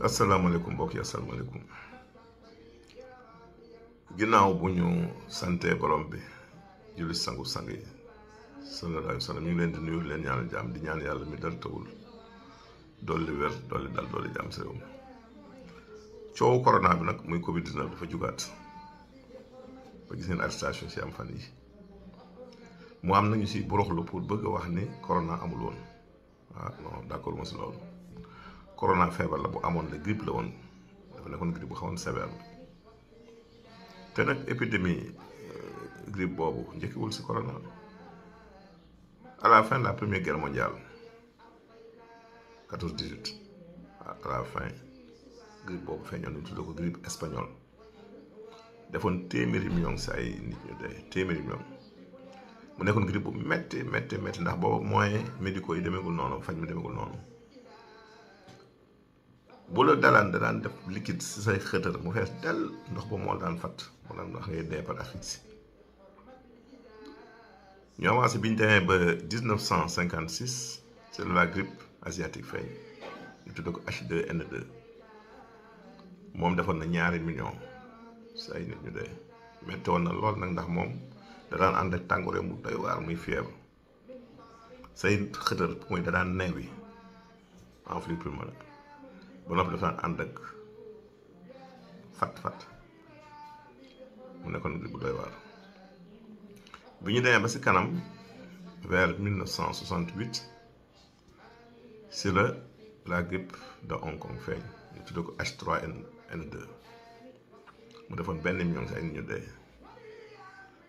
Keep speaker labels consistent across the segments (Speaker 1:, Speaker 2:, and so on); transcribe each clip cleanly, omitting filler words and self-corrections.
Speaker 1: asalaamaaleykum mbokk yi asalaamaaleykum ginnaaw bu ñu sante borom bi julli sangu sang yi sallallahu alayhi wa sallam ñu ngi leen di nuyu leen ñaanal jàmm di ñaan yàlla mi dal tawul dolli wér dolli dal dolli jàmm si réew mi coowu corona bi nag muy Covid 19 dafa jugaat ba gis ngeen arrestation si am fan yi mu am nañu si boroxlu pour bëgg a wax ni corona amul woon non d'accord ma si loolu. corona feebar la bu amoon la grippe la woon dafa nekkoon grippe bu xawoon sévère te nag épidémie grippe boobu njëkkiwul si corona à la fin de la première guerre mondiale 14-18 à la fin grippe boobu feeñoon ñu tuddee ko grippe espagnole defoon téeméeri million si ay nit ñu dee téeméeri million mu nekkoon grippe bu métti ndax boobu moyens médicaux yi demeegul noonu faj mi demeegul noonu. bu la dalaan da daan def liquide si say xëtër mu fees del ndox ba moo daan fat moo daan wax ngay dee par asphyxie ñu avancé bi ñu demee ba 1956 c'est la grippe asiatique feeñ ñu tudde ko H2N2 moom defoon na 2 millions si ay nit ñu dee metti woon na lool nag ndax moom da daan ànd ak tàngoore mu doy waar muy fièvre say xëtër mooy da daan neewi enflux pulmonaire ba noppi dafa ànd ak fat mu nekkoon grippe bu doy waar bi ñu demee ba si kanam vers 1968 si la grippe de Hong Kong feeñ ñu tuddee ko H3N2 mu defoon 1 million si ay nit ñu dee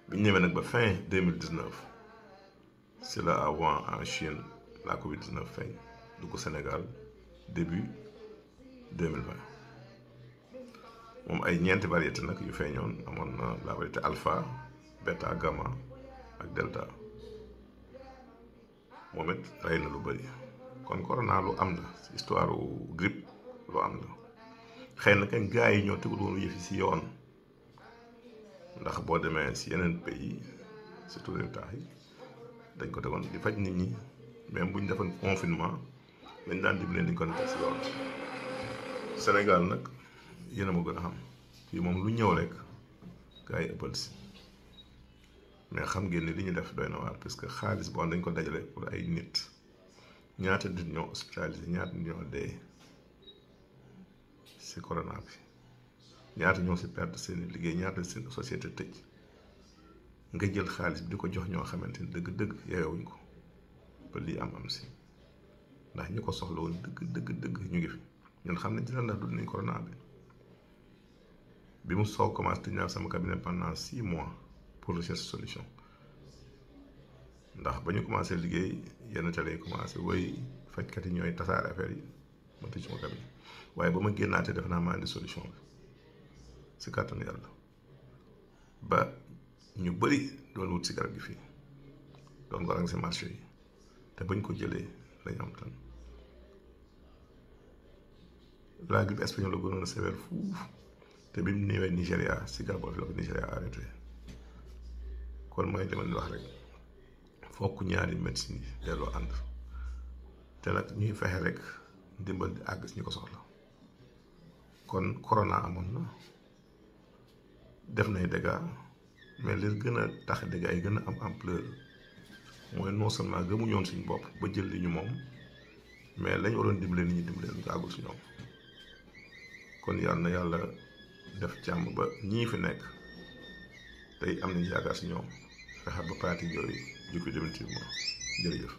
Speaker 1: bi ñu ñëwee nag ba fin 2019 si la avant en Chine la Covid 19 feeñ dugg Sénégal début 2020 moom ay ñeenti variété nag yu feeñoon amoon na la variété alpha bêta gamma ak delta moom it rey na lu bëri kon corona lu am la si histoire grippe lu am la xëy na kañ gars yi ñoo tegul woon yëfi si yoon ndax boo demee si yeneen pays surtout réew taax yi dañ ko tegoon di faj nit ñi même bu ñu defoon confinement dañ daan dimbalee dañ ko nekk si yoon. Sénégal nag yéen a ma gën a xam fii moom lu ñëw rek gars yi ëppal si mais xam ngeen ni li ñu def doy na waar parce que xaalis boo dañ ko dajale pour ay nit ñaata nit ñoo hospitalisé ñaata nit ñoo dee si corona bi ñaata ñoo si perdre seen liggéey ñaata seen société tëj nga jël xaalis bi di ko jox ñoo xamante ni dëgg-dëgg yeewuñ ko ba lii am si ndax ñi ko soxla woon dëgg ñu ngi fi. ñun xam nañ ci lan ndax dund nañ corona bi mu soog commencé tëj naa sama cabinet pendant 6 mois pour recherche solution ndax ba ñu commencé liggéey yenn télé yi commencé woy fajkat yi ñooy tasaare affaire yi ma tëj sama cabinet waaye ba ma génnaatee def naa maa indi solution bi si kàttanu yàlla ba ñu bëri doon wut si garab gi fii doon ko rang si marché yi te bañ ko jëlee lañ am tan la grippe espagnole la gënoon a sévère fuuf te bi mu ñëwee Nigéria si Gabon la ko Nigéria arrêté kon mooy li ma leen wax rek fokk ñaari médecine yi delloo ànd te nag ñuy fexe rek ndimbal di àgg si ñu ko soxla kon corona amoon na def nay dégâts mais li gën a tax dégâts yi gën a am ampleur mooy non seulement gëmuñoon suñu bopp ba jël li ñu moom mais lañ waroon dimbalee nit ñi dimbalee ñu ko àggul si ñoom. kon yàlla na yàlla def jàmm ba ñii fi nekk tey am nañu yaakaar si ñoom fexe ba pratique yooyu jukki définitivement jërëjëf